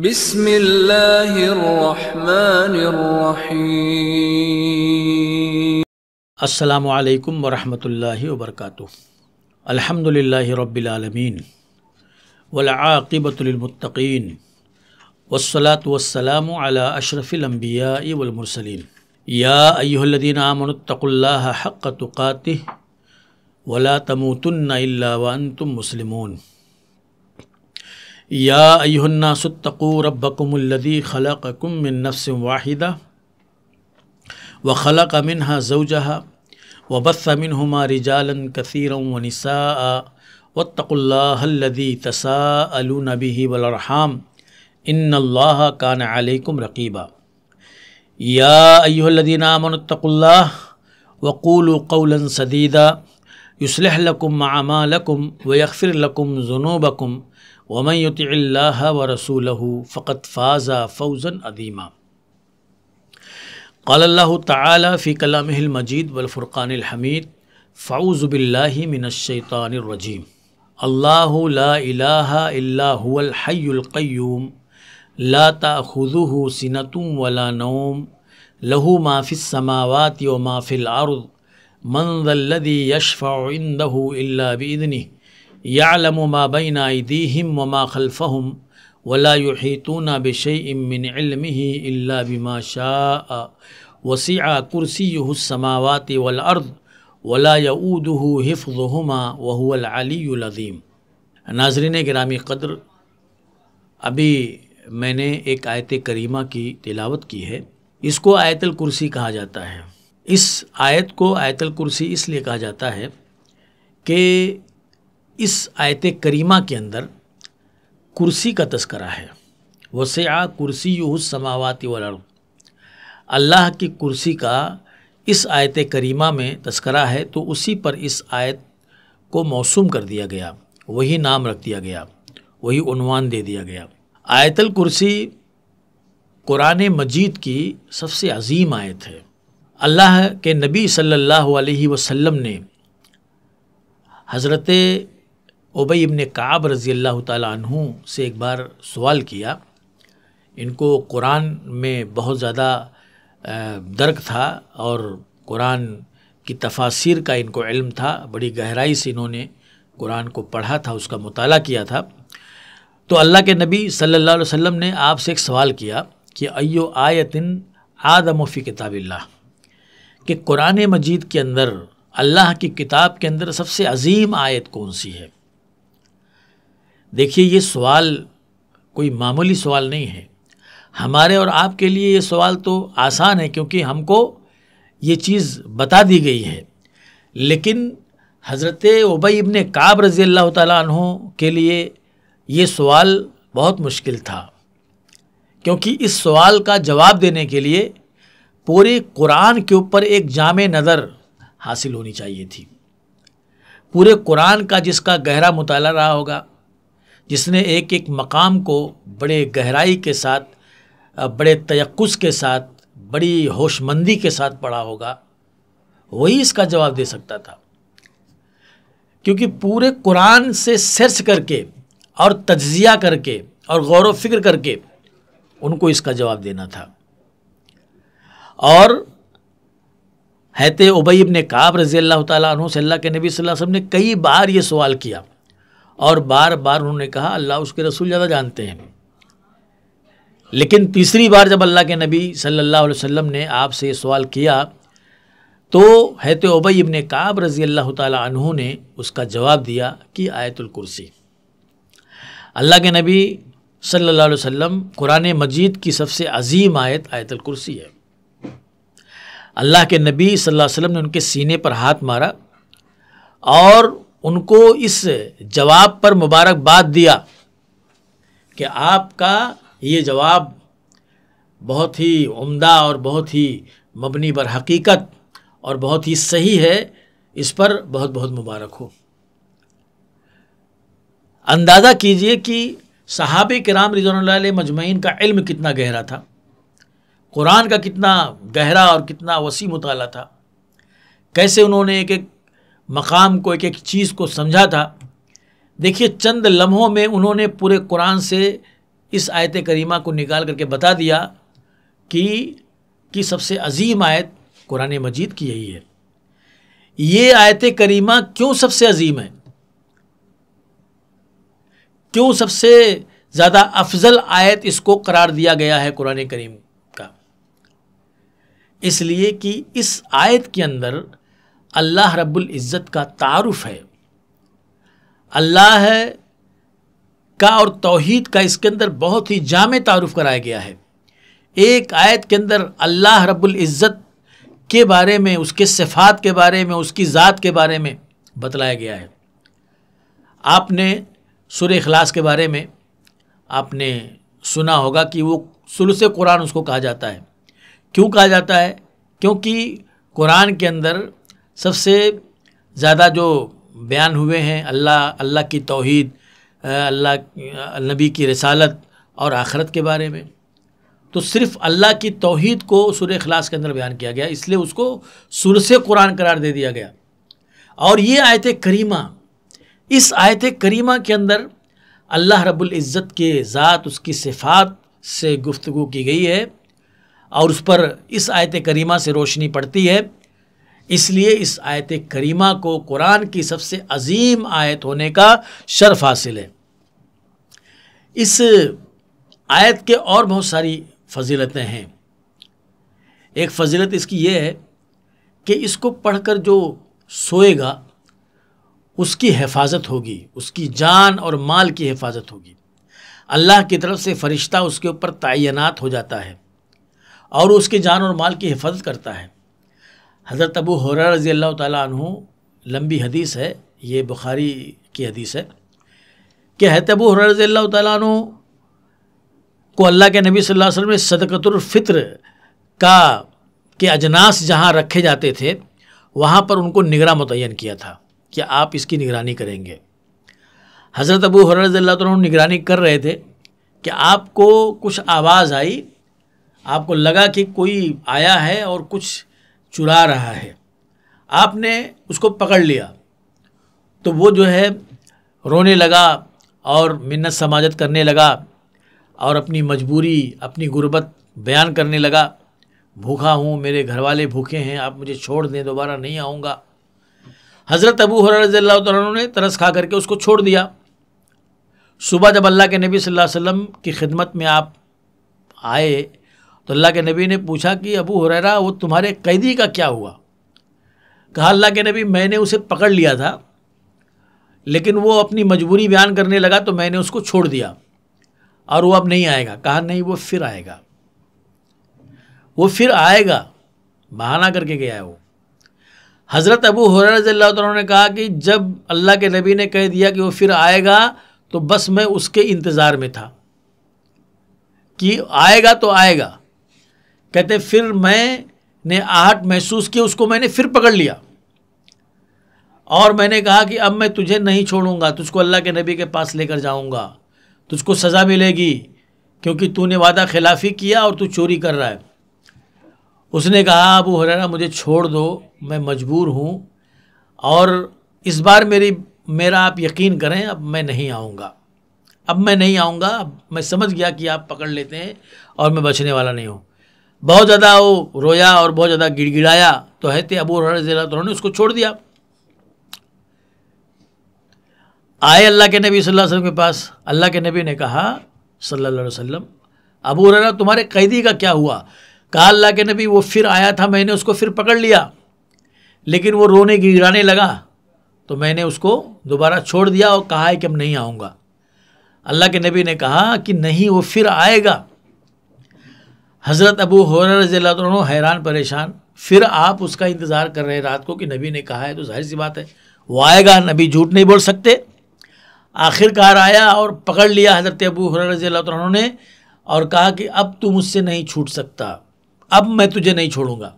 بسم اللہ الرحمن الرحیم۔ السلام علیکم ورحمۃ اللہ وبرکاتہ۔ الحمد للہ رب العالمین والعاقبۃ للمتقین والصلاة والسلام علی اشرف الانبیاء والمرسلین۔ یا ایھا الذین آمنوا اتقوا اللہ حق تقاتہ ولا تموتن الا وانتم مسلمون۔ یا ایھا الناس اتقوا ربکم الذی خلقکم من نفس واحدہ وخلق منها زوجها وبث منهما رجالا كثيرا ونساء واتقوا الله الذي تساءلون به والارحام ان الله كان عليكم رقيبا۔ يا ايها الذين آمنوا اتقوا الله وقولوا قولا سديدا يصلح لكم اعمالكم ويغفر لكم ذنوبكم ومن يطع الله ورسوله فقد فاز فوزا عظيما۔ قال الله تعالى في كلامه المجيد والفرقان الحميد فاعوذ بالله من الشيطان الرجيم۔ الله لا إله إلا هو الحي القيوم لا تأخذه سنة ولا نوم له ما في السماوات وما في الأرض من ذا الذي يشفع عنده إلا بإذنه يعلم ما بين أيديهم وما خلفهم ولا يحيطون بشيء من علمه إلا بما شاء وسع كرسيه السماوات والأرض ولا يؤوده حفظهما وهو العلي العظيم۔ ناظرین گرامی قدر، ابھی میں نے ایک آیت کریمہ کی تلاوت کی ہے۔ اس کو آیت الکرسی کہا جاتا ہے۔ اس آیت کو آیت الکرسی اس لیے کہا جاتا ہے کہ اس آیت کریمہ کے اندر کرسی کا تذکرہ ہے۔ وسع کرسیہ السماوات والارض، اللہ کی کرسی کا اس آیت کریمہ میں تذکرہ ہے، تو اسی پر اس آیت کو موسوم کر دیا گیا، وہی نام رکھ دیا گیا، وہی عنوان دے دیا گیا۔ آیت الکرسی قرآن مجید کی سب سے عظیم آیت ہے۔ اللہ کے نبی صلی اللہ علیہ وسلم نے حضرت ابی ابن کعب رضی اللہ تعالیٰ عنہ سے ایک بار سوال کیا۔ ان کو قرآن میں بہت زیادہ درک تھا اور قرآن کی تفاسیر کا ان کو علم تھا، بڑی گہرائی سے انہوں نے قرآن کو پڑھا تھا، اس کا مطالعہ کیا تھا۔ تو اللہ کے نبی صلی اللہ علیہ وسلم نے آپ سے ایک سوال کیا کہ ایو آیت اعظم فی کتاب اللہ، کہ قرآن مجید کے اندر، اللہ کی کتاب کے اندر سب سے عظیم آیت کون سی ہے؟ دیکھیے، یہ سوال کوئی معمولی سوال نہیں ہے۔ ہمارے اور آپ کے لیے یہ سوال تو آسان ہے کیونکہ ہم کو یہ چیز بتا دی گئی ہے، لیکن حضرت ابی ابن کعب رضی اللہ تعالیٰ عنہ کے لیے یہ سوال بہت مشکل تھا، کیونکہ اس سوال کا جواب دینے کے لیے پورے قرآن کے اوپر ایک جامع نظر حاصل ہونی چاہیے تھی۔ پورے قرآن کا جس کا گہرا مطالعہ رہا ہوگا، جس نے ایک ایک مقام کو بڑے گہرائی کے ساتھ، بڑے تیقظ کے ساتھ، بڑی ہوش مندی کے ساتھ پڑھا ہوگا، وہی اس کا جواب دے سکتا تھا، کیونکہ پورے قرآن سے سرچ کر کے اور تجزیہ کر کے اور غور و فکر کر کے ان کو اس کا جواب دینا تھا۔ اور حضرت ابی ابن کعب رضی اللہ تعالیٰ عنہ سے اللہ کے نبی صلی اللہ علیہ وسلم نے کئی بار یہ سوال کیا، اور بار بار انہوں نے کہا اللہ اس کے رسول زیادہ جانتے ہیں۔ لیکن تیسری بار جب اللہ کے نبی صلی اللہ علیہ وسلم نے آپ سے یہ سوال کیا تو حضرت ابی ابن کعب رضی اللہ تعالیٰ عنہ نے اس کا جواب دیا کہ آیت الکرسی۔ اللہ کے نبی صلی اللہ علیہ وسلم قرآن مجید کی سب سے عظیم آیت آیت الکرسی ہے۔ اللہ کے نبی صلی اللہ علیہ وسلم نے ان کے سینے پر ہاتھ مارا اور ان کو اس جواب پر مبارکباد دیا کہ آپ کا یہ جواب بہت ہی عمدہ اور بہت ہی مبنی بر حقیقت اور بہت ہی صحیح ہے، اس پر بہت بہت مبارک ہو۔ اندازہ کیجئے کہ صحابہ کرام رضوان اللہ علیہ مجمعین کا علم کتنا گہرا تھا، قرآن کا کتنا گہرا اور کتنا وسیع مطالعہ تھا، کیسے انہوں نے ایک ایک مقام کو، ایک ایک چیز کو سمجھا تھا۔ دیکھیے چند لمحوں میں انہوں نے پورے قرآن سے اس آیت کریمہ کو نکال کر کے بتا دیا کہ سب سے عظیم آیت قرآن مجید کی یہی ہے. یہ آیت کریمہ کیوں سب سے عظیم ہے، کیوں سب سے زیادہ افضل آیت اس کو قرار دیا گیا ہے قرآن کریم کا؟ اس لیے کہ اس آیت کے اندر اللہ رب العزت کا تعارف ہے، اللہ کا اور توحید کا اس کے اندر بہت ہی جامع تعارف کرایا گیا ہے. ایک آیت کے اندر اللہ رب العزت کے بارے میں، اس کے صفات کے بارے میں، اس کی ذات کے بارے میں بتلایا گیا ہے. آپ نے سورہ اخلاص کے بارے میں آپ نے سنا ہوگا کہ وہ ثلث قرآن اس کو کہا جاتا ہے. کیوں کہا جاتا ہے؟ کیونکہ قرآن کے اندر سب سے زیادہ جو بیان ہوئے ہیں اللہ کی توحید، اللہ نبی کی رسالت اور آخرت کے بارے میں، تو صرف اللہ کی توحید کو سورہ اخلاص کے اندر بیان کیا گیا، اس لیے اس کو ثلث قرآن قرار دے دیا گیا. اور یہ آیت کریمہ، اس آیت کریمہ کے اندر اللہ رب العزت کے ذات، اس کی صفات سے گفتگو کی گئی ہے اور اس پر اس آیت کریمہ سے روشنی پڑتی ہے. اس لیے اس آیت کریمہ کو قرآن کی سب سے عظیم آیت ہونے کا شرف حاصل ہے. اس آیت کے اور بہت ساری فضیلتیں ہیں. ایک فضیلت اس کی یہ ہے کہ اس کو پڑھ کر جو سوئے گا اس کی حفاظت ہوگی، اس کی جان اور مال کی حفاظت ہوگی. اللہ کی طرف سے فرشتہ اس کے اوپر تعینات ہو جاتا ہے اور اس کی جان اور مال کی حفاظت کرتا ہے. حضرت ابو ہریرہ رضی اللہ تعالیٰ عنہ، لمبی حدیث ہے، یہ بخاری کی حدیث ہے کہ حضرت ابو ہریرہ رضی اللہ تعالیٰ عنہ کو اللہ کے نبی صلی اللہ علیہ وسلم نے صدقۃ الفطر کے اجناس جہاں رکھے جاتے تھے وہاں پر ان کو نگراں متعین کیا تھا کہ آپ اس کی نگرانی کریں گے. حضرت ابو ہریرہ رضی اللہ تعالیٰ عنہ نگرانی کر رہے تھے کہ آپ کو کچھ آواز آئی، آپ کو لگا کہ کوئی آیا ہے اور کچھ چرا رہا ہے. آپ نے اس کو پکڑ لیا تو وہ جو ہے رونے لگا اور منت سماجت کرنے لگا اور اپنی مجبوری، اپنی غربت بیان کرنے لگا. بھوکا ہوں، میرے گھر والے بھوکے ہیں، آپ مجھے چھوڑ دیں، دوبارہ نہیں آؤں گا. حضرت ابو ہریرہ رضی اللہ تعالیٰ عنہ نے ترس کھا کر کے اس کو چھوڑ دیا. صبح جب اللہ کے نبی صلی اللہ علیہ وسلم کی خدمت میں آپ آئے تو اللہ کے نبی نے پوچھا کہ ابو ہریرہ وہ تمہارے قیدی کا کیا ہوا؟ کہا اللہ کے نبی میں نے اسے پکڑ لیا تھا لیکن وہ اپنی مجبوری بیان کرنے لگا تو میں نے اس کو چھوڑ دیا اور وہ اب نہیں آئے گا. کہا نہیں، وہ پھر آئے گا، وہ پھر آئے گا، بہانہ کر کے گیا ہے وہ. حضرت ابو ہریرہ رضی اللہ تعالیٰ عنہ نے کہا کہ جب اللہ کے نبی نے کہہ دیا کہ وہ پھر آئے گا تو بس میں اس کے انتظار میں تھا کہ آئے گا تو آئے گا. کہتے پھر میں نے آہٹ محسوس کی، اس کو میں نے پھر پکڑ لیا اور میں نے کہا کہ اب میں تجھے نہیں چھوڑوں گا، تجھ کو اللہ کے نبی کے پاس لے کر جاؤں گا، تجھ کو سزا ملے گی کیونکہ تو نے وعدہ خلافی کیا اور تو چوری کر رہا ہے. اس نے کہا ابو ہریرہ مجھے چھوڑ دو، میں مجبور ہوں اور اس بار میرا آپ یقین کریں، اب میں نہیں آؤں گا، اب میں نہیں آؤں گا، اب میں سمجھ گیا کہ آپ پکڑ لیتے ہیں اور میں بچنے والا نہیں ہوں. بہت زیادہ وہ رویا اور بہت زیادہ گڑ گڑایا تو حضرت ابو ہریرہ رضی اللہ عنہ نے اس کو چھوڑ دیا. آئے اللہ کے نبی صلی اللہ علیہ وسلم کے پاس. اللہ کے نبی نے کہا صلی اللہ علیہ وسلم ابو ہریرہ تمہارے قیدی کا کیا ہوا؟ کہا اللہ کے نبی وہ پھر آیا تھا، میں نے اس کو پھر پکڑ لیا لیکن وہ رونے گڑانے لگا تو میں نے اس کو دوبارہ چھوڑ دیا اور کہا ہے کہ اب نہیں آؤں گا. اللہ کے نبی نے کہا کہ نہیں، وہ پھر آئے گا. حضرت ابو ہریرہ رضی اللہ عنہ حیران پریشان. پھر آپ اس کا انتظار کر رہے رات کو کہ نبی نے کہا ہے تو ظاہر سی بات ہے وہ آئے گا، نبی جھوٹ نہیں بول سکتے. آخر کار آیا اور پکڑ لیا حضرت ابو ہریرہ رضی اللہ عنہ نے اور کہا کہ اب تو مجھ سے نہیں چھوٹ سکتا، اب میں تجھے نہیں چھوڑوں گا،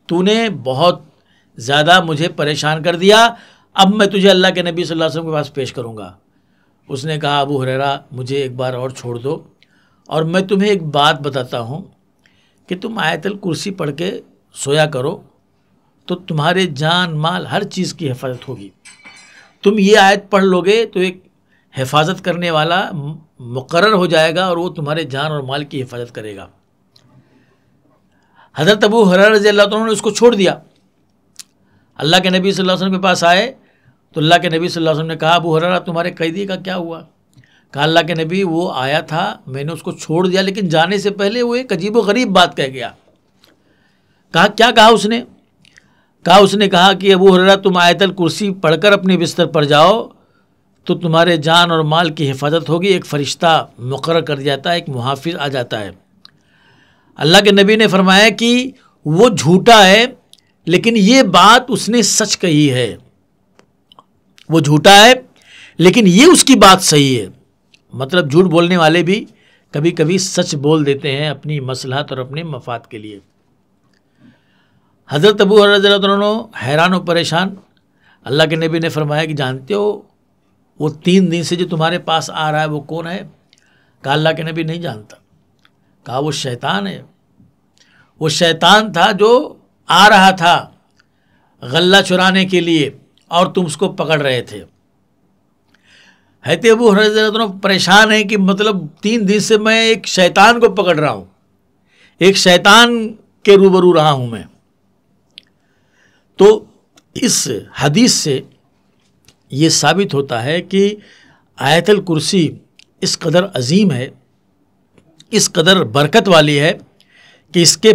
تو نے بہت زیادہ مجھے پریشان کر دیا، اب میں تجھے اللہ کے نبی صلی اللہ علیہ وسلم کے پاس پیش کروں گا. اس نے کہا ابو ہریرہ مجھے ایک بار اور چھوڑ دو اور میں تمہیں ایک بات بتاتا ہوں کہ تم آیت الکرسی پڑھ کے سویا کرو تو تمہارے جان مال ہر چیز کی حفاظت ہوگی. تم یہ آیت پڑھ لو گے تو ایک حفاظت کرنے والا مقرر ہو جائے گا اور وہ تمہارے جان اور مال کی حفاظت کرے گا۔ حضرت ابو ہریرہ رضی اللہ عنہ نے اس کو چھوڑ دیا۔ اللہ کے نبی صلی اللہ علیہ وسلم کے پاس آئے تو اللہ کے نبی صلی اللہ علیہ وسلم نے کہا ابو ہریرہ تمہارے قیدی کا کیا ہوا؟ کہا اللہ کے نبی وہ آیا تھا، میں نے اس کو چھوڑ دیا، لیکن جانے سے پہلے وہ ایک عجیب و غریب بات کہہ گیا۔ کہا کیا کہا اس نے؟ اس نے کہا کہ ابو ہریرہ تم آیت الکرسی پڑھ کر اپنے بستر پر جاؤ تو تمہارے جان اور مال کی حفاظت ہوگی، ایک فرشتہ مقرر کر دیا جاتا ہے، ایک محافظ آ جاتا ہے۔ اللہ کے نبی نے فرمایا کہ وہ جھوٹا ہے لیکن یہ بات اس نے سچ کہی ہے، وہ جھوٹا ہے لیکن یہ اس کی بات صحیح ہے۔ مطلب جھوٹ بولنے والے بھی کبھی کبھی سچ بول دیتے ہیں اپنی مصلحت اور اپنے مفاد کے لیے۔ حضرت ابو ہریرہ رضی اللہ عنہ حیران و پریشان، اللہ کے نبی نے فرمایا کہ جانتے ہو وہ 3 دن سے جو تمہارے پاس آ رہا ہے وہ کون ہے؟ کہا اللہ کے نبی نہیں جانتا۔ کہا وہ شیطان ہے، وہ شیطان تھا جو آ رہا تھا غلہ چرانے کے لیے اور تم اس کو پکڑ رہے تھے۔ حضرت ابو ہریرہ رضی اللہ عنہ پریشان ہیں کہ مطلب 3 دن سے میں ایک شیطان کو پکڑ رہا ہوں، ایک شیطان کے روبرو رہا ہوں میں۔ تو اس حدیث سے یہ ثابت ہوتا ہے کہ آیت الکرسی اس قدر عظیم ہے، اس قدر برکت والی ہے کہ اس کے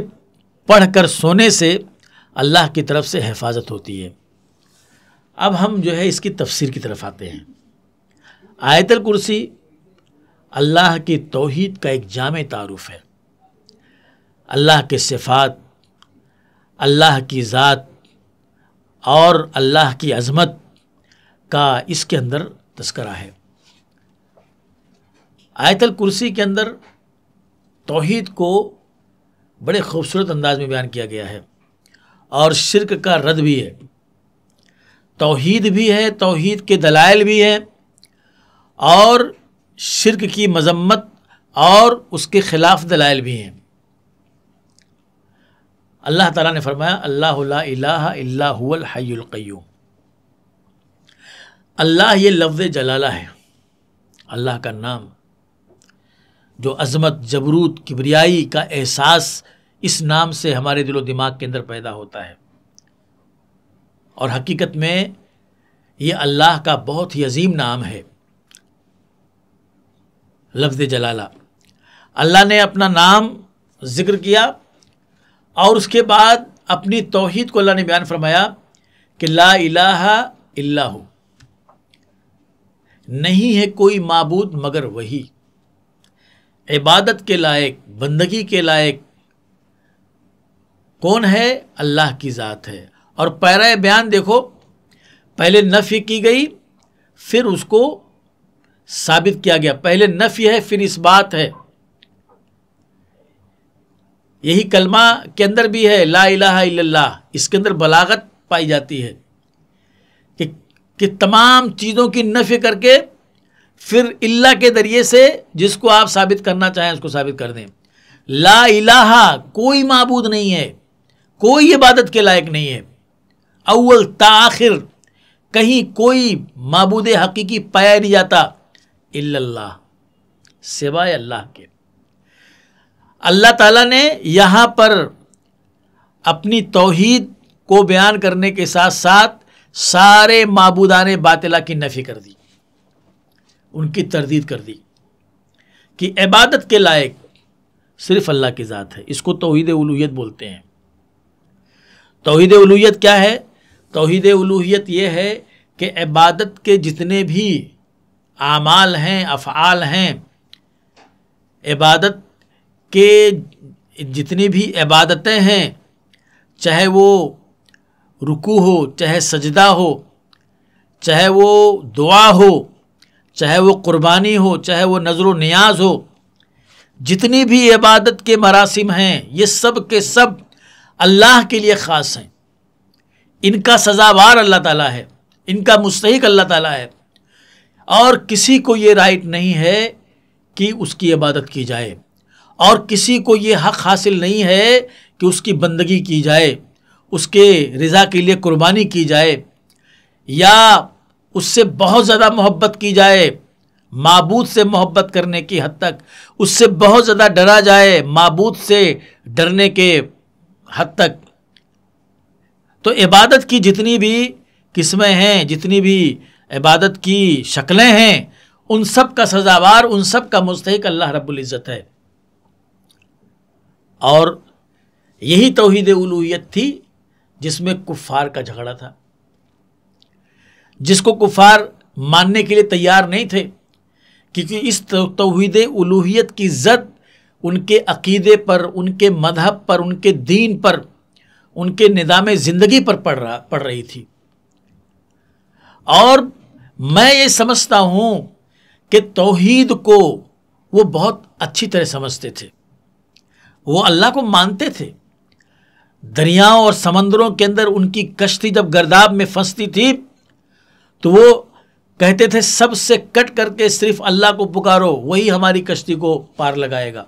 پڑھ کر سونے سے اللہ کی طرف سے حفاظت ہوتی ہے۔ اب ہم جو ہے اس کی تفسیر کی طرف آتے ہیں۔ آیت الکرسی اللہ کی توحید کا ایک جامع تعارف ہے، اللہ کے صفات، اللہ کی ذات اور اللہ کی عظمت کا اس کے اندر تذکرہ ہے۔ آیت الکرسی کے اندر توحید کو بڑے خوبصورت انداز میں بیان کیا گیا ہے اور شرک کا رد بھی ہے، توحید بھی ہے، توحید کے دلائل بھی ہیں اور شرک کی مذمت اور اس کے خلاف دلائل بھی ہیں۔ اللہ تعالیٰ نے فرمایا اللہ لا الہ الا هو الحی القیوم۔ اللہ یہ لفظ جلالہ ہے، اللہ کا نام جو عظمت، جبروت، کبریائی کا احساس اس نام سے ہمارے دل و دماغ کے اندر پیدا ہوتا ہے، اور حقیقت میں یہ اللہ کا بہت ہی عظیم نام ہے لفظ جلالہ۔ اللہ نے اپنا نام ذکر کیا اور اس کے بعد اپنی توحید کو اللہ نے بیان فرمایا کہ لا الہ الا ہو، نہیں ہے کوئی معبود مگر وہی، عبادت کے لائق، بندگی کے لائق کون ہے؟ اللہ کی ذات ہے۔ اور پیرا بیان دیکھو، پہلے نفی کی گئی پھر اس کو ثابت کیا گیا، پہلے نفی ہے پھر اس بات ہے۔ یہی کلمہ کے اندر بھی ہے لا الہ الا اللہ، اس کے اندر بلاغت پائی جاتی ہے کہ تمام چیزوں کی نفی کر کے پھر اللہ کے ذریعے سے جس کو آپ ثابت کرنا چاہیں اس کو ثابت کر دیں۔ لا الہ، کوئی معبود نہیں ہے، کوئی عبادت کے لائق نہیں ہے، اول تا آخر کہیں کوئی معبود حقیقی پایا نہیں جاتا الا اللہ، سوائے اللہ کے۔ اللہ تعالیٰ نے یہاں پر اپنی توحید کو بیان کرنے کے ساتھ ساتھ سارے معبودان باطلہ کی نفی کر دی، ان کی تردید کر دی کہ عبادت کے لائق صرف اللہ کی ذات ہے۔ اس کو توحید الوہیت بولتے ہیں۔ توحید الوہیت کیا ہے؟ توحید الوہیت یہ ہے کہ عبادت کے جتنے بھی اعمال ہیں، افعال ہیں، عبادت کہ جتنی بھی عبادتیں ہیں، چاہے وہ رکوع ہو، چاہے سجدہ ہو، چاہے وہ دعا ہو، چاہے وہ قربانی ہو، چاہے وہ نذر و نیاز ہو، جتنی بھی عبادت کے مراسم ہیں یہ سب کے سب اللہ کے لیے خاص ہیں، ان کا سزاوار اللہ تعالیٰ ہے، ان کا مستحق اللہ تعالیٰ ہے، اور کسی کو یہ رائٹ نہیں ہے کہ اس کی عبادت کی جائے، اور کسی کو یہ حق حاصل نہیں ہے کہ اس کی بندگی کی جائے، اس کے رضا کے لیے قربانی کی جائے، یا اس سے بہت زیادہ محبت کی جائے، معبود سے محبت کرنے کی حد تک، اس سے بہت زیادہ ڈرا جائے معبود سے ڈرنے کے حد تک. تو عبادت کی جتنی بھی قسمیں ہیں، جتنی بھی عبادت کی شکلیں ہیں، ان سب کا سزاوار، ان سب کا مستحق اللہ رب العزت ہے. اور یہی توحید الوہیت تھی جس میں کفار کا جھگڑا تھا، جس کو کفار ماننے کے لیے تیار نہیں تھے، کیونکہ اس توحید الوہیت کی زد ان کے عقیدے پر، ان کے مذہب پر، ان کے دین پر، ان کے نظام زندگی پر پڑ رہی تھی. اور میں یہ سمجھتا ہوں کہ توحید کو وہ بہت اچھی طرح سمجھتے تھے، وہ اللہ کو مانتے تھے. دریاؤں اور سمندروں کے اندر ان کی کشتی جب گرداب میں پھنستی تھی تو وہ کہتے تھے سب سے کٹ کر کے صرف اللہ کو پکارو، وہی ہماری کشتی کو پار لگائے گا.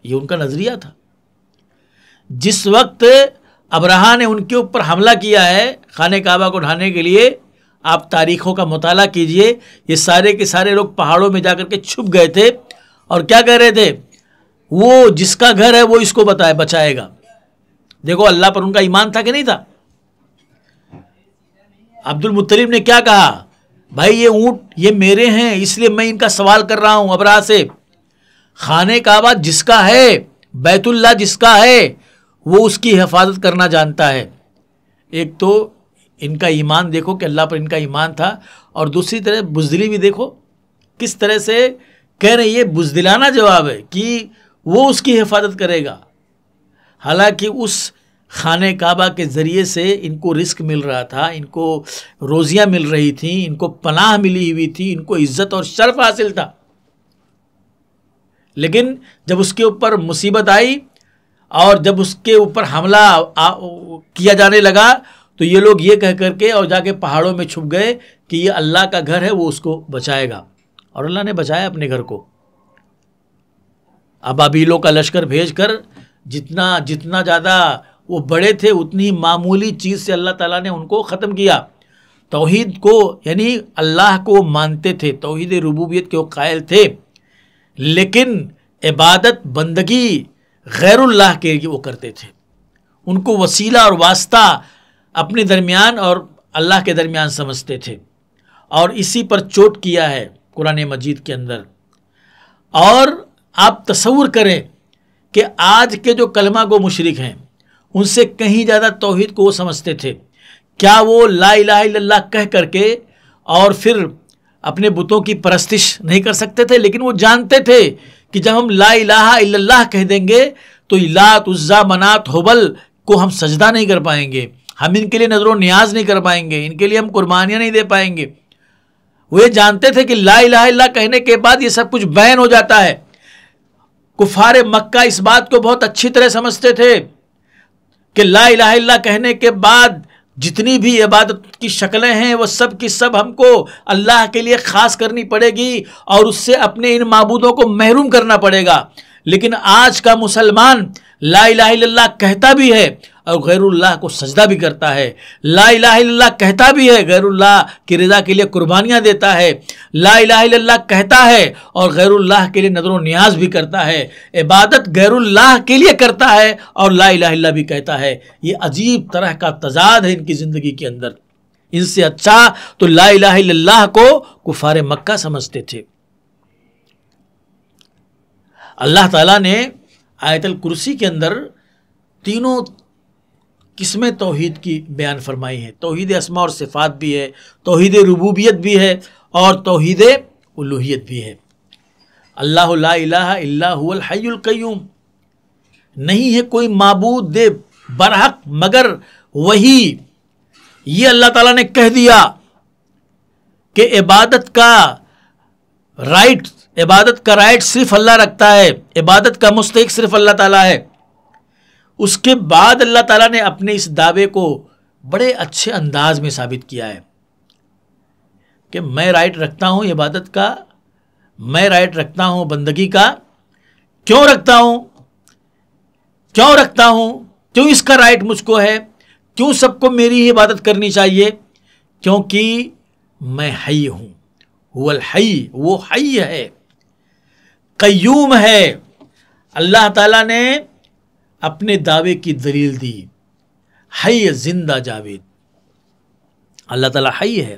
یہ ان کا نظریہ تھا. جس وقت ابرہا نے ان کے اوپر حملہ کیا ہے خانہ کعبہ کو ڈھانے کے لیے، آپ تاریخوں کا مطالعہ کیجئے، یہ سارے کے سارے لوگ پہاڑوں میں جا کر کے چھپ گئے تھے اور کیا کہہ رہے تھے، وہ جس کا گھر ہے وہ اس کو بچائے گا. دیکھو اللہ پر ان کا ایمان تھا کہ نہیں تھا. عبد المطلب نے کیا کہا، بھائی یہ اونٹ یہ میرے ہیں، اس لیے میں ان کا سوال کر رہا ہوں ابرہا سے. خانہ کعبہ جس کا ہے، بیت اللہ جس کا ہے، وہ اس کی حفاظت کرنا جانتا ہے. ایک تو ان کا ایمان دیکھو کہ اللہ پر ان کا ایمان تھا، اور دوسری طرح بزدلی بھی دیکھو کس طرح سے کہہ رہے. یہ بزدلانہ جواب ہے کہ وہ اس کی حفاظت کرے گا، حالانکہ اس خانہ کعبہ کے ذریعے سے ان کو رزق مل رہا تھا، ان کو روزیاں مل رہی تھیں، ان کو پناہ ملی ہوئی تھی، ان کو عزت اور شرف حاصل تھا. لیکن جب اس کے اوپر مصیبت آئی اور جب اس کے اوپر حملہ کیا جانے لگا تو یہ لوگ یہ کہہ کر کے اور جا کے پہاڑوں میں چھپ گئے کہ یہ اللہ کا گھر ہے، وہ اس کو بچائے گا. اور اللہ نے بچایا اپنے گھر کو. ابابیلوں کا لشکر بھیج کر جتنا زیادہ وہ بڑے تھے اتنی معمولی چیز سے اللہ تعالیٰ نے ان کو ختم کیا. توحید کو یعنی اللہ کو مانتے تھے، توحید ربوبیت کے وہ قائل تھے، لیکن عبادت بندگی غیر اللہ کے وہ کرتے تھے. ان کو وسیلہ اور واسطہ اپنے درمیان اور اللہ کے درمیان سمجھتے تھے، اور اسی پر چوٹ کیا ہے قرآن مجید کے اندر. اور آپ تصور کریں کہ آج کے جو کلمہ گو مشرک ہیں ان سے کہیں زیادہ توحید کو وہ سمجھتے تھے. کیا وہ لا الہ الا اللہ کہہ کر کے اور پھر اپنے بتوں کی پرستش نہیں کر سکتے تھے؟ لیکن وہ جانتے تھے کہ جب ہم لا الہ الا اللہ کہہ دیں گے تو لات عزا منات ہبل کو ہم سجدہ نہیں کر پائیں گے، ہم ان کے لیے نظر و نیاز نہیں کر پائیں گے، ان کے لیے ہم قربانیاں نہیں دے پائیں گے. وہ یہ جانتے تھے کہ لا الہ الا اللہ کہنے کے بعد یہ سب کچھ بین ہو جاتا ہے. کفار مکہ اس بات کو بہت اچھی طرح سمجھتے تھے کہ لا الہ الا اللہ کہنے کے بعد جتنی بھی عبادت کی شکلیں ہیں وہ سب کی سب ہم کو اللہ کے لیے خاص کرنی پڑے گی اور اس سے اپنے ان معبودوں کو محروم کرنا پڑے گا. لیکن آج کا مسلمان لا الہ الا اللہ کہتا بھی ہے اور غیر اللہ کو سجدہ بھی کرتا ہے، لا الہ الا اللہ کہتا بھی ہے، غیر اللہ کی رضا کے لیے قربانیاں دیتا ہے، لا الہ الا اللہ کہتا ہے اور غیر اللہ کے لیے نظر و نیاز بھی کرتا ہے، عبادت غیر اللہ کے لیے کرتا ہے اور لا الہ الا اللہ بھی کہتا ہے. یہ عجیب طرح کا تضاد ہے ان کی زندگی کے اندر. ان سے اچھا تو لا الہ الا اللہ کو کفار مکہ سمجھتے تھے. اللہ تعالیٰ نے آیت الکرسی کے اندر تینوں قسمیں توحید کی بیان فرمائی ہیں. توحید اسماء اور صفات بھی ہے، توحید ربوبیت بھی ہے اور توحید الوہیت بھی ہے. اللہ لا الہ الا هو الحی القیوم، نہیں ہے کوئی معبود دے برحق مگر وہی. یہ اللہ تعالیٰ نے کہہ دیا کہ عبادت کا رائٹ صرف اللہ رکھتا ہے، عبادت کا مستحق صرف اللہ تعالیٰ ہے. اس کے بعد اللہ تعالیٰ نے اپنے اس دعوے کو بڑے اچھے انداز میں ثابت کیا ہے کہ میں رائٹ رکھتا ہوں عبادت کا، میں رائٹ رکھتا ہوں بندگی کا. کیوں رکھتا ہوں؟ کیوں اس کا رائٹ مجھ کو ہے؟ کیوں سب کو میری ہی عبادت کرنی چاہیے؟ کیونکہ میں حی ہوں، هو الحی، وہ حی ہے، قیوم ہے. اللہ تعالیٰ نے اپنے دعوے کی دلیل دی، حی زندہ جاوید. اللہ تعالیٰ حی ہے،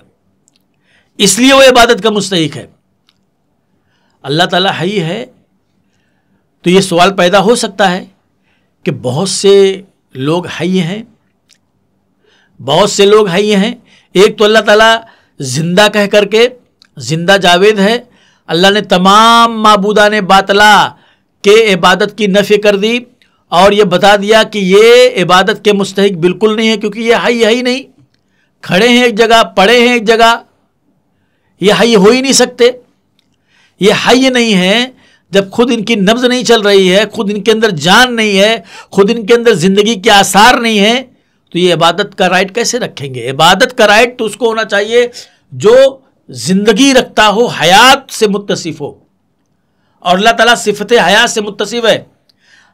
اس لیے وہ عبادت کا مستحق ہے. اللہ تعالیٰ حی ہے تو یہ سوال پیدا ہو سکتا ہے کہ بہت سے لوگ حی ہیں، بہت سے لوگ حی ہیں. ایک تو اللہ تعالیٰ زندہ کہہ کر کے زندہ جاوید ہے. اللہ نے تمام معبودان باطلا کے عبادت کی نفی کر دی اور یہ بتا دیا کہ یہ عبادت کے مستحق بالکل نہیں ہے، کیونکہ یہ حی ہے ہی نہیں. کھڑے ہیں ایک جگہ، پڑے ہیں ایک جگہ، یہ حی ہو ہی نہیں سکتے. یہ حی نہیں ہے جب خود ان کی نبض نہیں چل رہی ہے، خود ان کے اندر جان نہیں ہے، خود ان کے اندر زندگی کے آثار نہیں ہے، تو یہ عبادت کا رائٹ کیسے رکھیں گے؟ عبادت کا رائٹ تو اس کو ہونا چاہیے جو زندگی رکھتا ہو، حیات سے متصف ہو، اور اللہ تعالیٰ صفت حیات سے متصف ہے.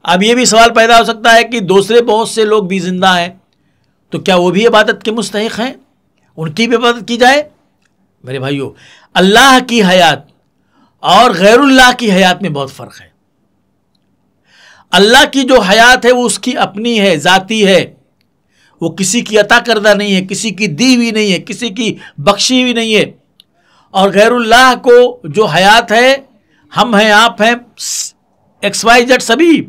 اب یہ بھی سوال پیدا ہو سکتا ہے کہ دوسرے بہت سے لوگ بھی زندہ ہیں، تو کیا وہ بھی عبادت کے مستحق ہیں؟ ان کی بھی عبادت کی جائے؟ میرے بھائیو، اللہ کی حیات اور غیر اللہ کی حیات میں بہت فرق ہے. اللہ کی جو حیات ہے وہ اس کی اپنی ہے، ذاتی ہے، وہ کسی کی عطا کردہ نہیں ہے، کسی کی دی ہوئی نہیں ہے، کسی کی بخشی ہوئی نہیں ہے. اور غیر اللہ کو جو حیات ہے، ہم ہیں، آپ ہیں، ایکس وائی زیڈ سبھی،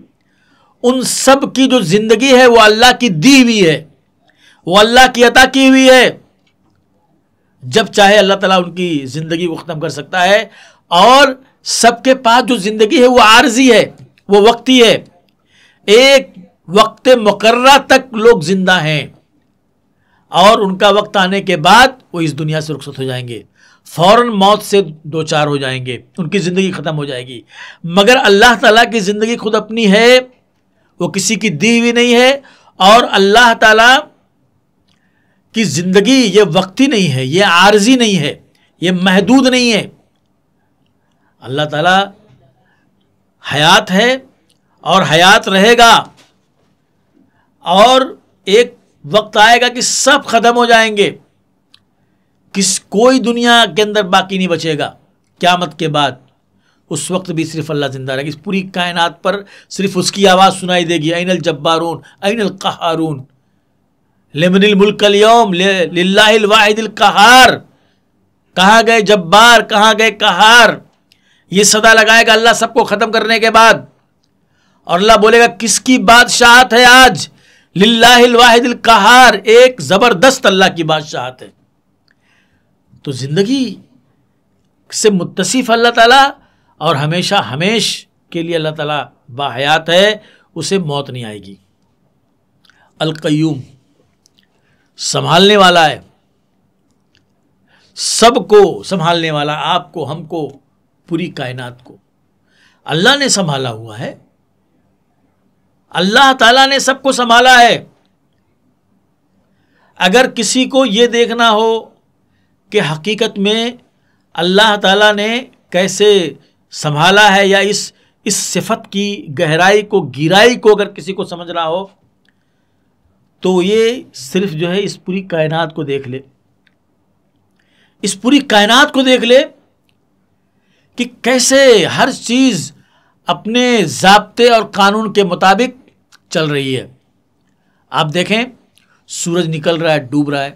ان سب کی جو زندگی ہے وہ اللہ کی دی ہوئی ہے، وہ اللہ کی عطا کی ہوئی ہے. جب چاہے اللہ تعالیٰ ان کی زندگی کو ختم کر سکتا ہے. اور سب کے پاس جو زندگی ہے وہ عارضی ہے، وہ وقتی ہے. ایک وقت مقررہ تک لوگ زندہ ہیں اور ان کا وقت آنے کے بعد وہ اس دنیا سے رخصت ہو جائیں گے، فوراً موت سے دوچار ہو جائیں گے، ان کی زندگی ختم ہو جائے گی. مگر اللہ تعالیٰ کی زندگی خود اپنی ہے، وہ کسی کی دی ہوئی نہیں ہے. اور اللہ تعالیٰ کی زندگی یہ وقتی نہیں ہے، یہ عارضی نہیں ہے، یہ محدود نہیں ہے. اللہ تعالیٰ حیات ہے اور حیات رہے گا، اور ایک وقت آئے گا کہ سب ختم ہو جائیں گے، کوئی دنیا کے اندر باقی نہیں بچے گا. قیامت کے بعد اس وقت بھی صرف اللہ زندہ رہے گا. اس پوری کائنات پر صرف اس کی آواز سنائی دے گی، این الجبارون این القہارون لمن الملک اليوم للہ الواحد القہار. کہاں گئے جبار، کہاں گئے قہار؟ یہ صدا لگائے گا اللہ سب کو ختم کرنے کے بعد، اور اللہ بولے گا کس کی بادشاہت ہے آج؟ للہ الواحد القہار، ایک زبردست اللہ کی بادشاہت ہے. تو زندگی سے متصف اللہ تعالیٰ، اور ہمیشہ ہمیش کے لیے اللہ تعالیٰ باحیات ہے، اسے موت نہیں آئے گی. القیوم، سنبھالنے والا ہے، سب کو سنبھالنے والا، آپ کو، ہم کو، پوری کائنات کو اللہ نے سنبھالا ہوا ہے. اللہ تعالیٰ نے سب کو سنبھالا ہے. اگر کسی کو یہ دیکھنا ہو کہ حقیقت میں اللہ تعالیٰ نے کیسے سنبھالا ہے، یا اس صفت کی گہرائی کو، گہرائی کو اگر کسی کو سمجھنا ہو، تو یہ صرف جو ہے اس پوری کائنات کو دیکھ لے. اس پوری کائنات کو دیکھ لے کہ کیسے ہر چیز اپنے ضابطے اور قانون کے مطابق چل رہی ہے. آپ دیکھیں، سورج نکل رہا ہے، ڈوب رہا ہے،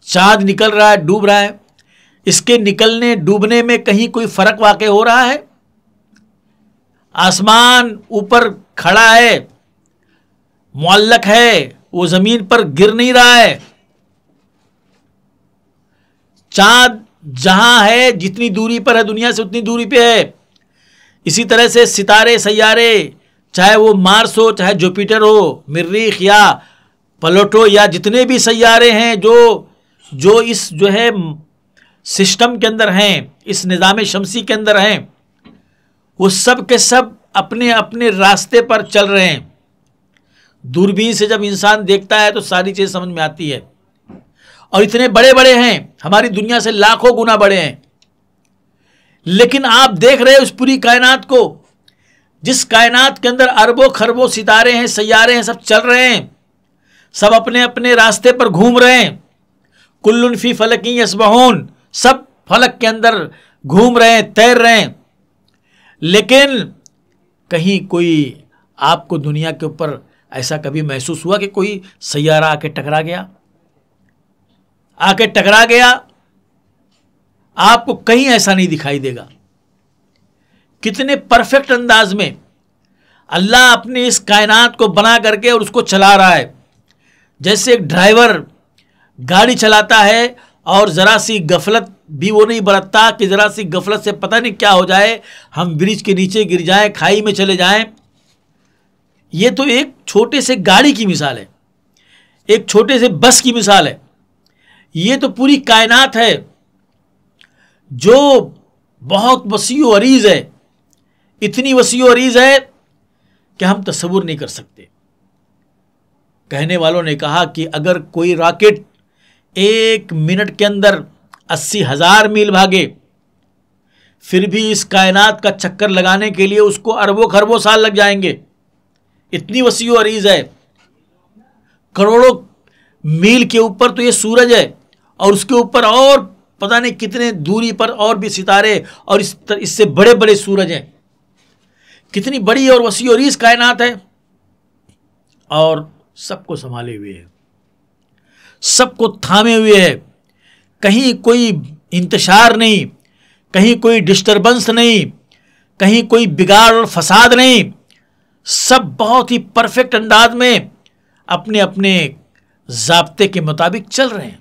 چاند نکل رہا ہے، ڈوب رہا ہے. اس کے نکلنے ڈوبنے میں کہیں کوئی فرق واقع ہو رہا ہے؟ آسمان اوپر کھڑا ہے، معلق ہے، وہ زمین پر گر نہیں رہا ہے. چاند جہاں ہے، جتنی دوری پر ہے دنیا سے اتنی دوری پہ ہے. اسی طرح سے ستارے، سیارے، چاہے وہ مارس ہو، چاہے جوپیٹر ہو، مریخ یا پلوٹو، یا جتنے بھی سیارے ہیں جو اس جو ہے سسٹم کے اندر ہیں، اس نظام شمسی کے اندر ہیں، وہ سب کے سب اپنے اپنے راستے پر چل رہے ہیں. دوربین سے جب انسان دیکھتا ہے تو ساری چیز سمجھ میں آتی ہے، اور اتنے بڑے بڑے ہیں، ہماری دنیا سے لاکھوں گنا بڑے ہیں. لیکن آپ دیکھ رہے ہیں اس پوری کائنات کو، جس کائنات کے اندر اربوں خربوں ستارے ہیں، سیارے ہیں، سب چل رہے ہیں، سب اپنے اپنے راستے پر گھوم رہے ہیں. کل فی فلک یسبحون، سب فلک کے اندر گھوم رہے ہیں، تیر رہے ہیں، لیکن کہیں کوئی آپ کو دنیا کے اوپر ایسا کبھی محسوس ہوا کہ کوئی سیارہ آ کے ٹکرا گیا؟ آپ کو کہیں ایسا نہیں دکھائی دے گا. کتنے پرفیکٹ انداز میں اللہ اپنی اس کائنات کو بنا کر کے اور اس کو چلا رہا ہے. جیسے ایک ڈرائیور گاڑی چلاتا ہے اور ذرا سی غفلت بھی وہ نہیں برتتا کہ ذرا سی غفلت سے پتہ نہیں کیا ہو جائے، ہم برج کے نیچے گر جائیں، کھائی میں چلے جائیں. یہ تو ایک چھوٹے سے گاڑی کی مثال ہے، ایک چھوٹے سے بس کی مثال ہے. یہ تو پوری کائنات ہے جو بہت وسیع و عریض ہے، اتنی وسیع و عریض ہے کہ ہم تصور نہیں کر سکتے. کہنے والوں نے کہا کہ اگر کوئی راکٹ 1 منٹ کے اندر 80,000 میل بھاگے، پھر بھی اس کائنات کا چکر لگانے کے لیے اس کو اربوں خربوں سال لگ جائیں گے. اتنی وسیع و عریض ہے. کروڑوں میل کے اوپر تو یہ سورج ہے، اور اس کے اوپر اور پتہ نہیں کتنے دوری پر اور بھی ستارے اور اس سے بڑے بڑے سورج ہیں. کتنی بڑی اور وسیع و عریض کائنات ہے، اور سب کو سنبھالے ہوئے ہے، سب کو تھامے ہوئے ہے. کہیں کوئی انتشار نہیں، کہیں کوئی ڈسٹربنس نہیں، کہیں کوئی بگاڑ اور فساد نہیں. سب بہت ہی پرفیکٹ انداز میں اپنے اپنے ضابطے کے مطابق چل رہے ہیں.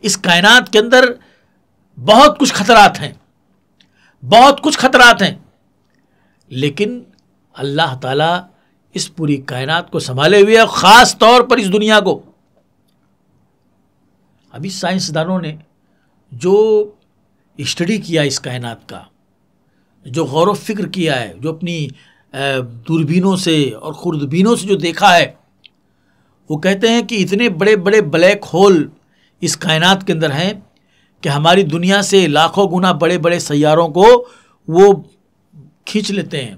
اس کائنات کے اندر بہت کچھ خطرات ہیں، بہت کچھ خطرات ہیں، لیکن اللہ تعالیٰ اس پوری کائنات کو سنبھالے ہوئے اور خاص طور پر اس دنیا کو. ابھی سائنسدانوں نے جو اسٹڈی کیا اس کائنات کا، جو غور و فکر کیا ہے، جو اپنی دوربینوں سے اور خوردبینوں سے جو دیکھا ہے، وہ کہتے ہیں کہ اتنے بڑے بڑے بلیک ہول اس کائنات کے اندر ہیں کہ ہماری دنیا سے لاکھوں گنا بڑے بڑے سیاروں کو وہ کھینچ لیتے ہیں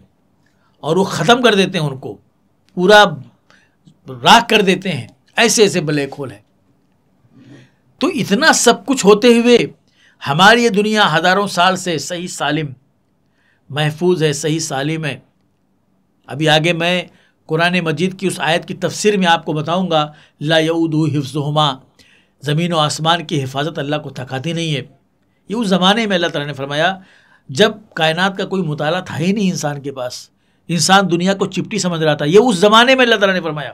اور وہ ختم کر دیتے ہیں، ان کو پورا راکھ کر دیتے ہیں. ایسے ایسے بلیک ہول ہیں. تو اتنا سب کچھ ہوتے ہوئے ہماری یہ دنیا ہزاروں سال سے صحیح سالم محفوظ ہے، صحیح سالم ہے. ابھی آگے میں قرآن مجید کی اس آیت کی تفسیر میں آپ کو بتاؤں گا، لا یعودہ حفظہما، زمین و آسمان کی حفاظت اللہ کو تھکاتی نہیں ہے. یہ اس زمانے میں اللہ تعالیٰ نے فرمایا جب کائنات کا کوئی مطالعہ تھا ہی نہیں انسان کے پاس، انسان دنیا کو چپٹی سمجھ رہا تھا. یہ اس زمانے میں اللہ تعالیٰ نے فرمایا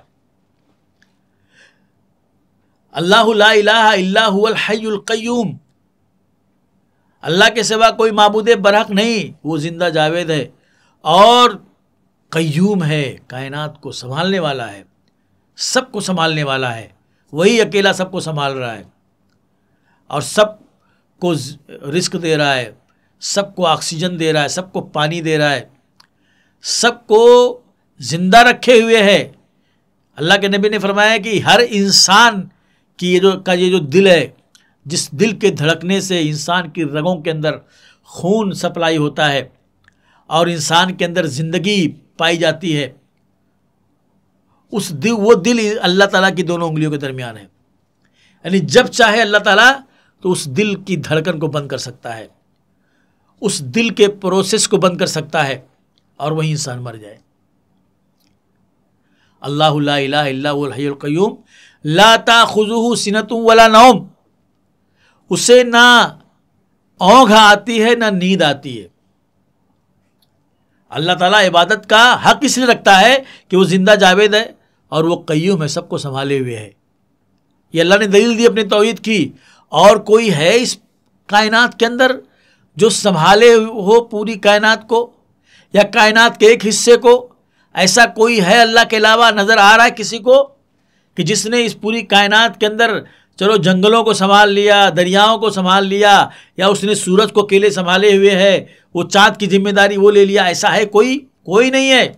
اللہ لا الہ الا هو الحی القیوم، اللہ کے سوا کوئی معبود برحق نہیں، وہ زندہ جاوید ہے اور قیوم ہے، کائنات کو سنبھالنے والا ہے، سب کو سنبھالنے والا ہے. وہی اکیلا سب کو سنبھال رہا ہے اور سب کو رزق دے رہا ہے، سب کو آکسیجن دے رہا ہے، سب کو پانی دے رہا ہے، سب کو زندہ رکھے ہوئے ہے. اللہ کے نبی نے فرمایا کہ ہر انسان کی یہ جو دل ہے، جس دل کے دھڑکنے سے انسان کی رگوں کے اندر خون سپلائی ہوتا ہے اور انسان کے اندر زندگی پائی جاتی ہے، وہ دل اللہ تعالیٰ کی دونوں انگلیوں کے درمیان ہے. یعنی جب چاہے اللہ تعالیٰ تو اس دل کی دھڑکن کو بند کر سکتا ہے، اس دل کے پروسیس کو بند کر سکتا ہے اور وہی انسان مر جائے. اللہ لا الہ الا هو الحی القیوم لا تاخذہ سنۃ ولا نوم، اسے نہ اونگھ آتی ہے نہ نیند آتی ہے. اللہ تعالیٰ عبادت کا حق اس لیے رکھتا ہے کہ وہ زندہ جاوید ہے اور وہ قیوم ہے، سب کو سنبھالے ہوئے ہے. یہ اللہ نے دلیل دی اپنی توحید کی. اور کوئی ہے اس کائنات کے اندر جو سنبھالے ہو پوری کائنات کو یا کائنات کے ایک حصے کو؟ ایسا کوئی ہے اللہ کے علاوہ؟ نظر آ رہا ہے کسی کو کہ جس نے اس پوری کائنات کے اندر چلو جنگلوں کو سنبھال لیا، دریاؤں کو سنبھال لیا، یا اس نے سورج کو اکیلے سنبھالے ہوئے ہے، وہ چاند کی ذمہ داری وہ لے لیا؟ ایسا ہے کوئی؟ کوئی نہیں ہے.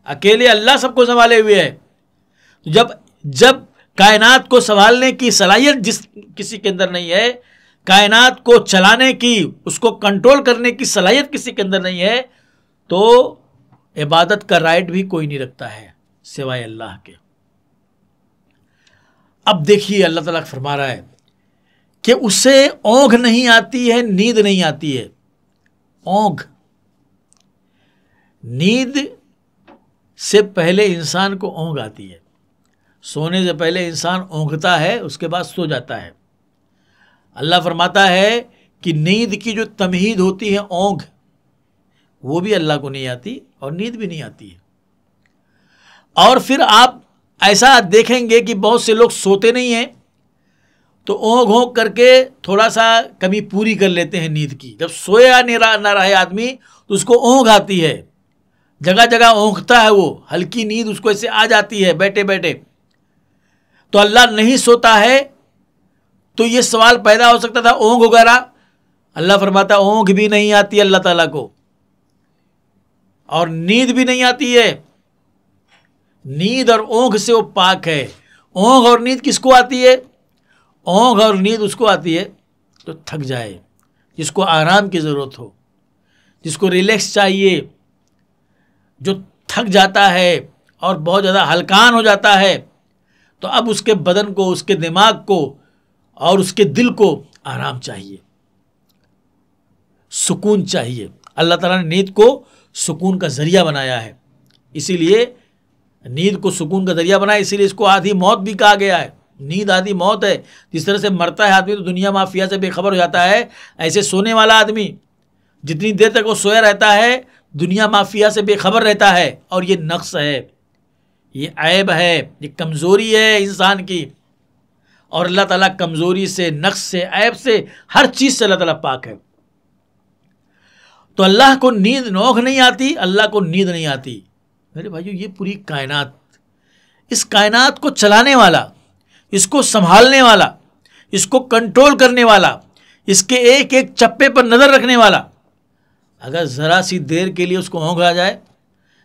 اکیلے اللہ سب کو سنبھالے ہوئے ہے. جب کائنات کو سنبھالنے کی صلاحیت جس کسی کے اندر نہیں ہے، کائنات کو چلانے کی، اس کو کنٹرول کرنے کی صلاحیت کسی کے اندر نہیں ہے، تو عبادت کا رائٹ بھی کوئی نہیں رکھتا ہے سوائے اللہ کے. اب دیکھیے اللہ تعالیٰ فرما رہا ہے کہ اسے اونگھ نہیں آتی ہے، نیند نہیں آتی ہے. اونگھ، نیند سے پہلے انسان کو اونگھ آتی ہے. سونے سے پہلے انسان اونگھتا ہے، اس کے بعد سو جاتا ہے. اللہ فرماتا ہے کہ نیند کی جو تمہید ہوتی ہے اونگھ، وہ بھی اللہ کو نہیں آتی اور نیند بھی نہیں آتی ہے. اور پھر آپ ایسا دیکھیں گے کہ بہت سے لوگ سوتے نہیں ہیں تو اونگھ اونگھ کر کے تھوڑا سا کمی پوری کر لیتے ہیں نیند کی. جب سویا نہ رہے آدمی تو اس کو اونگھ آتی ہے، جگہ جگہ اونگھتا ہے، وہ ہلکی نیند اس کو ایسے آ جاتی ہے بیٹھے بیٹھے. تو اللہ نہیں سوتا ہے تو یہ سوال پیدا ہو سکتا تھا اونگھ وغیرہ. اللہ فرماتا اونگھ بھی نہیں آتی اللہ تعالیٰ کو، اور نیند بھی نہیں آتی ہے. نیند اور اونگھ سے وہ پاک ہے. اونگھ اور نیند کس کو آتی ہے؟ اونگھ اور نیند اس کو آتی ہے تو تھک جائے، جس کو آرام کی ضرورت ہو، جس کو ریلیکس چاہیے، جو تھک جاتا ہے اور بہت زیادہ ہلکان ہو جاتا ہے، تو اب اس کے بدن کو، اس کے دماغ کو اور اس کے دل کو آرام چاہیے، سکون چاہیے. اللہ تعالیٰ نے نیند کو سکون کا ذریعہ بنایا ہے، اسی لیے نیند کو سکون کا ذریعہ بنایا، اسی لیے اس کو آدھی موت بھی کہا گیا ہے. نیند آدھی موت ہے. جس طرح سے مرتا ہے آدمی تو دنیا مافیا سے بے خبر ہو جاتا ہے، ایسے سونے والا آدمی جتنی دیر تک وہ سویا رہتا ہے دنیا مافیا سے بے خبر رہتا ہے. اور یہ نقص ہے، یہ عیب ہے، یہ کمزوری ہے انسان کی. اور اللہ تعالیٰ کمزوری سے، نقص سے، عیب سے، ہر چیز سے اللہ تعالیٰ پاک ہے. تو اللہ کو نیند اونگھ نہیں آتی، اللہ کو نیند نہیں آتی. میرے بھائیو، یہ پوری کائنات، اس کائنات کو چلانے والا، اس کو سنبھالنے والا، اس کو کنٹرول کرنے والا، اس کے ایک ایک چپے پر نظر رکھنے والا، اگر ذرا سی دیر کے لیے اس کو اونگھ آ جائے،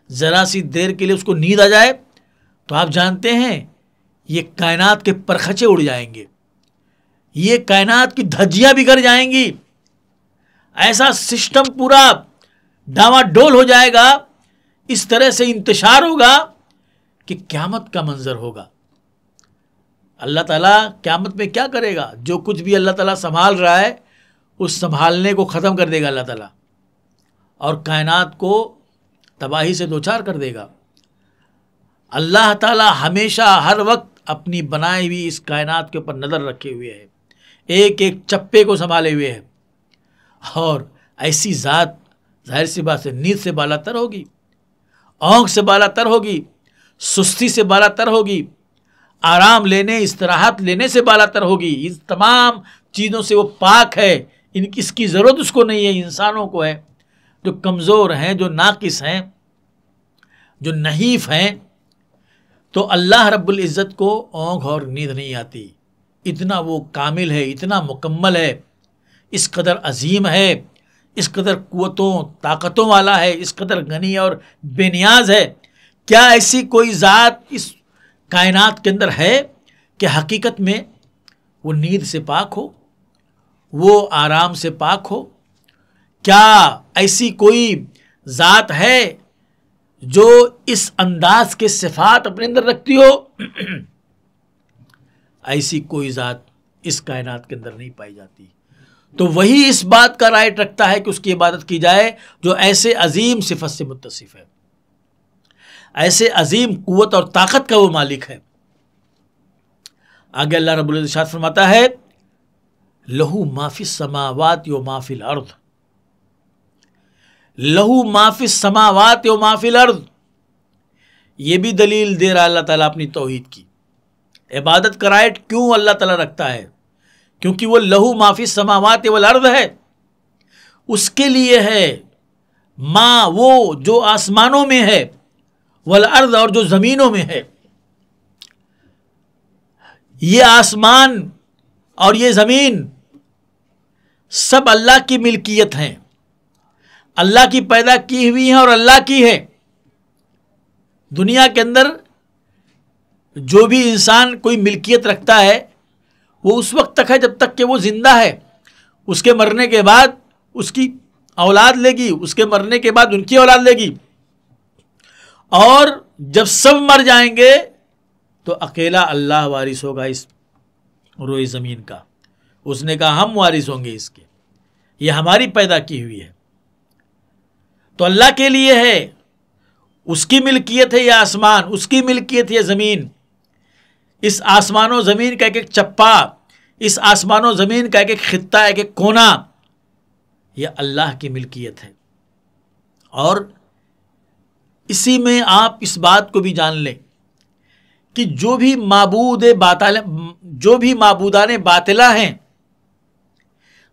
ذرا سی دیر کے لیے اس کو نیند آ جائے، تو آپ جانتے ہیں یہ کائنات کے پرخچے اڑ جائیں گے، یہ کائنات کی دھجیاں بگڑ جائیں گی. ایسا سسٹم پورا ڈاوا ڈول ہو جائے گا، اس طرح سے انتشار ہوگا کہ قیامت کا منظر ہوگا. اللہ تعالیٰ قیامت میں کیا کرے گا؟ جو کچھ بھی اللہ تعالیٰ سنبھال رہا ہے اس سنبھالنے کو ختم کر دے گا اللہ تعالیٰ، اور کائنات کو تباہی سے دوچار کر دے گا. اللہ تعالیٰ ہمیشہ ہر وقت اپنی بنائی ہوئی اس کائنات کے اوپر نظر رکھے ہوئے ہے، ایک ایک چپے کو سنبھالے ہوئے ہے. اور ایسی ذات ظاہر سی بات ہے نیند سے بالا تر ہوگی، اونگھ سے بالا تر ہوگی، سستی سے بالا تر ہوگی، آرام لینے، استراحت لینے سے بالا تر ہوگی. ان تمام چیزوں سے وہ پاک ہے، اس کی ضرورت اس کو نہیں ہے، انسانوں کو ہے، جو کمزور ہیں، جو ناقص ہیں، جو نحیف ہیں. تو اللہ رب العزت کو اونگھ اور نیند نہیں آتی. اتنا وہ کامل ہے، اتنا مکمل ہے، اس قدر عظیم ہے، اس قدر قوتوں طاقتوں والا ہے، اس قدر غنی اور بے نیاز ہے. کیا ایسی کوئی ذات اس کائنات کے اندر ہے کہ حقیقت میں وہ نیند سے پاک ہو، وہ آرام سے پاک ہو؟ کیا ایسی کوئی ذات ہے جو اس انداز کے صفات اپنے اندر رکھتی ہو؟ ایسی کوئی ذات اس کائنات کے اندر نہیں پائی جاتی. تو وہی اس بات کا رائٹ رکھتا ہے کہ اس کی عبادت کی جائے جو ایسے عظیم صفت سے متصف ہے، ایسے عظیم قوت اور طاقت کا وہ مالک ہے. آگے اللہ رب العزت ارشاد فرماتا ہے لہو ما فی السماوات و ما فی الارض، لہو ما فی السماوات و ما فی الارض. یہ بھی دلیل دے رہا اللہ تعالیٰ اپنی توحید کی. عبادت کا رائٹ کیوں اللہ تعالیٰ رکھتا ہے؟ کیونکہ وہ لہو ما فی السماوات والارض ہے، اس کے لیے ہے. ما وہ جو آسمانوں میں ہے، والارض اور جو زمینوں میں ہے. یہ آسمان اور یہ زمین سب اللہ کی ملکیت ہیں، اللہ کی پیدا کی ہوئی ہیں اور اللہ کی ہے. دنیا کے اندر جو بھی انسان کوئی ملکیت رکھتا ہے وہ اس وقت تک ہے جب تک کہ وہ زندہ ہے. اس کے مرنے کے بعد اس کی اولاد لے گی، اس کے مرنے کے بعد ان کی اولاد لے گی، اور جب سب مر جائیں گے تو اکیلا اللہ وارث ہوگا اس روئے زمین کا. اس نے کہا ہم وارث ہوں گے اس کے، یہ ہماری پیدا کی ہوئی ہے۔ تو اللہ کے لیے ہے، اس کی ملکیت ہے یہ آسمان، اس کی ملکیت ہے یہ زمین۔ اس آسمان و زمین کا ایک ایک چپا، اس آسمان و زمین کا ایک ایک خطہ، ایک ایک کونا، یہ اللہ کی ملکیت ہے۔ اور اسی میں آپ اس بات کو بھی جان لیں کہ جو بھی معبودان باطلہ ہیں،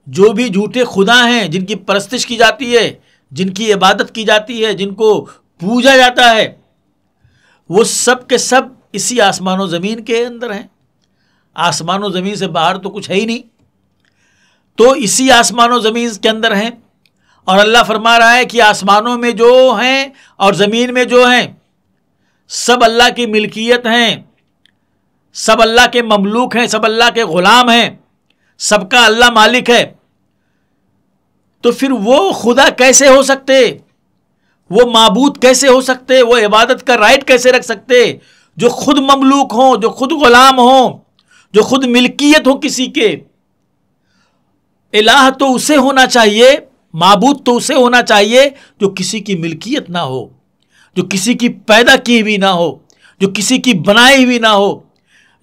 جو بھی جھوٹے خدا ہیں جن کی پرستش کی جاتی ہے، جن کی عبادت کی جاتی ہے، جن کو پوجا جاتا ہے، وہ سب کے سب اسی آسمان و زمین کے اندر ہیں۔ آسمان و زمین سے باہر تو کچھ ہے ہی نہیں، تو اسی آسمان و زمین کے اندر ہیں۔ اور اللہ فرما رہا ہے کہ آسمانوں میں جو ہیں اور زمین میں جو ہیں سب اللہ کی ملکیت ہیں، سب اللہ کے مملوک ہیں، سب اللہ کے غلام ہیں، سب کا اللہ مالک ہے۔ تو پھر وہ خدا کیسے ہو سکتے، وہ معبود کیسے ہو سکتے، وہ عبادت کا رائٹ کیسے رکھ سکتے، جو خود مملوک ہوں، جو خود غلام ہوں، جو خود ملکیت ہو کسی کے۔ الہ تو اسے ہونا چاہیے، معبود تو اسے ہونا چاہیے جو کسی کی ملکیت نہ ہو، جو کسی کی پیدا کی ہوئی نہ ہو، جو کسی کی بنائی ہوئی نہ ہو،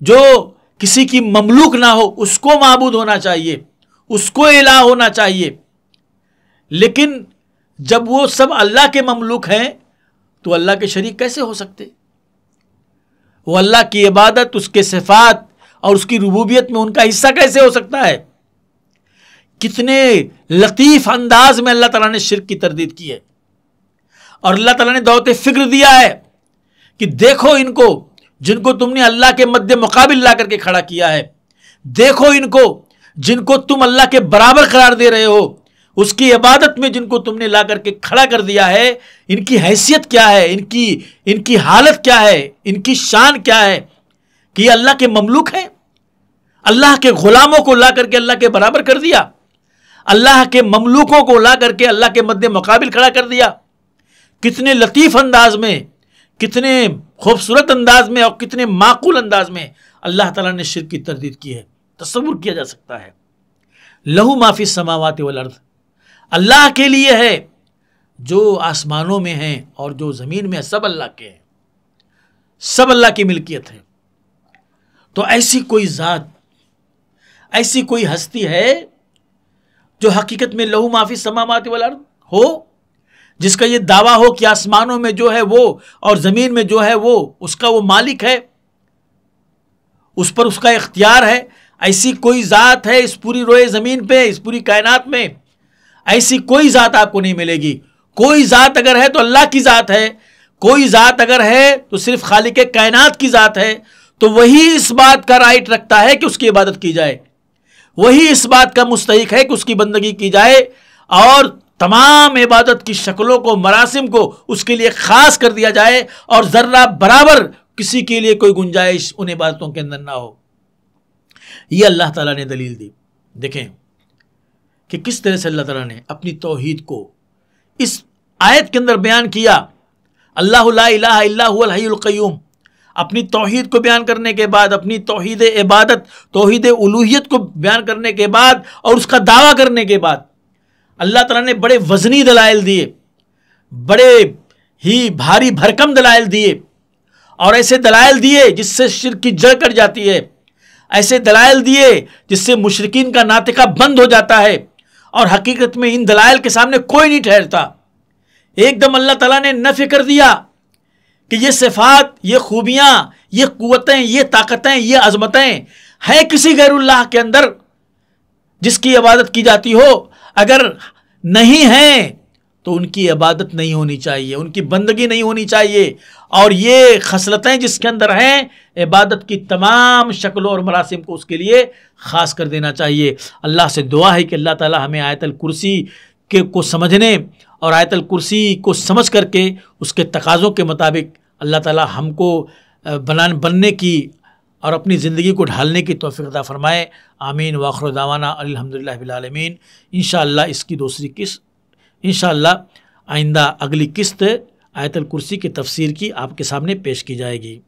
جو کسی کی مملوک نہ ہو، اس کو معبود ہونا چاہیے، اس کو الہ ہونا چاہیے۔ لیکن جب وہ سب اللہ کے مملوک ہیں تو اللہ کے شریک کیسے ہو سکتے؟ وہ اللہ کی عبادت، اس کے صفات اور اس کی ربوبیت میں ان کا حصہ کیسے ہو سکتا ہے؟ کتنے لطیف انداز میں اللہ تعالیٰ نے شرک کی تردید کی ہے، اور اللہ تعالیٰ نے دعوت فکر دیا ہے کہ دیکھو ان کو، جن کو تم نے اللہ کے مد مقابل لا کر کے کھڑا کیا ہے، دیکھو ان کو جن کو تم اللہ کے برابر قرار دے رہے ہو، اس کی عبادت میں جن کو تم نے لا کر کے کھڑا کر دیا ہے، ان کی حیثیت کیا ہے، ان کی حالت کیا ہے، ان کی شان کیا ہے کہ یہ اللہ کے مملوک ہیں۔ اللہ کے غلاموں کو لا کر کے اللہ کے برابر کر دیا، اللہ کے مملوکوں کو لا کر کے اللہ کے مد مقابل کھڑا کر دیا۔ کتنے لطیف انداز میں، کتنے خوبصورت انداز میں اور کتنے معقول انداز میں اللہ تعالیٰ نے شرک کی تردید کی ہے، تصور کیا جا سکتا ہے۔ لہو ما فی السماوات والارض، اللہ کے لیے ہے، جو آسمانوں میں ہیں اور جو زمین میں ہے سب اللہ کے ہیں، سب اللہ کی ملکیت ہے۔ تو ایسی کوئی ذات، ایسی کوئی ہستی ہے جو حقیقت میں لہو ما فی السماوات والارض ہو، جس کا یہ دعویٰ ہو کہ آسمانوں میں جو ہے وہ اور زمین میں جو ہے وہ اس کا وہ مالک ہے، اس پر اس کا اختیار ہے؟ ایسی کوئی ذات ہے اس پوری روئے زمین پہ، اس پوری کائنات میں؟ ایسی کوئی ذات آپ کو نہیں ملے گی۔ کوئی ذات اگر ہے تو اللہ کی ذات ہے، کوئی ذات اگر ہے تو صرف خالق کائنات کی ذات ہے۔ تو وہی اس بات کا رائٹ رکھتا ہے کہ اس کی عبادت کی جائے، وہی اس بات کا مستحق ہے کہ اس کی بندگی کی جائے، اور تمام عبادت کی شکلوں کو، مراسم کو اس کے لیے خاص کر دیا جائے، اور ذرہ برابر کسی کے لیے کوئی گنجائش ان عبادتوں کے اندر نہ ہو۔ یہ اللہ تعالیٰ نے دلیل دی۔ دیکھیں کہ کس طرح سے اللہ تعالیٰ نے اپنی توحید کو اس آیت کے اندر بیان کیا۔ اللہ لا الہ الا هو الحی القیوم، اپنی توحید کو بیان کرنے کے بعد، اپنی توحید عبادت، توحید الوہیت کو بیان کرنے کے بعد اور اس کا دعویٰ کرنے کے بعد، اللہ تعالیٰ نے بڑے وزنی دلائل دیے، بڑے ہی بھاری بھرکم دلائل دیے، اور ایسے دلائل دیے جس سے شرک کی جڑ کٹ جاتی ہے، ایسے دلائل دیے جس سے مشرکین کا ناطقہ بند ہو جاتا ہے، اور حقیقت میں ان دلائل کے سامنے کوئی نہیں ٹھہرتا۔ ایک دم اللہ تعالیٰ نے نفی کر دیا کہ یہ صفات، یہ خوبیاں، یہ قوتیں، یہ طاقتیں، یہ عظمتیں ہیں کسی غیر اللہ کے اندر جس کی عبادت کی جاتی ہو۔ اگر نہیں ہیں تو ان کی عبادت نہیں ہونی چاہیے، ان کی بندگی نہیں ہونی چاہیے، اور یہ خصلتیں جس کے اندر ہیں عبادت کی تمام شکلوں اور مراسم کو اس کے لیے خاص کر دینا چاہیے۔ اللہ سے دعا ہے کہ اللہ تعالی ہمیں آیت الکرسی کو سمجھنے اور آیت الکرسی کو سمجھ کر کے اس کے تقاضوں کے مطابق اللہ تعالی ہم کو بننے کی اور اپنی زندگی کو ڈھالنے کی توفیق عطا فرمائے۔ آمین وآخر دعوانا الحمدللہ رب العالمین۔ انشاءاللہ اس کی دوسری قسط، انشاءاللہ آئندہ اگلی قسط آیت الکرسی کی تفسیر کی آپ کے سامنے پیش کی جائے گی۔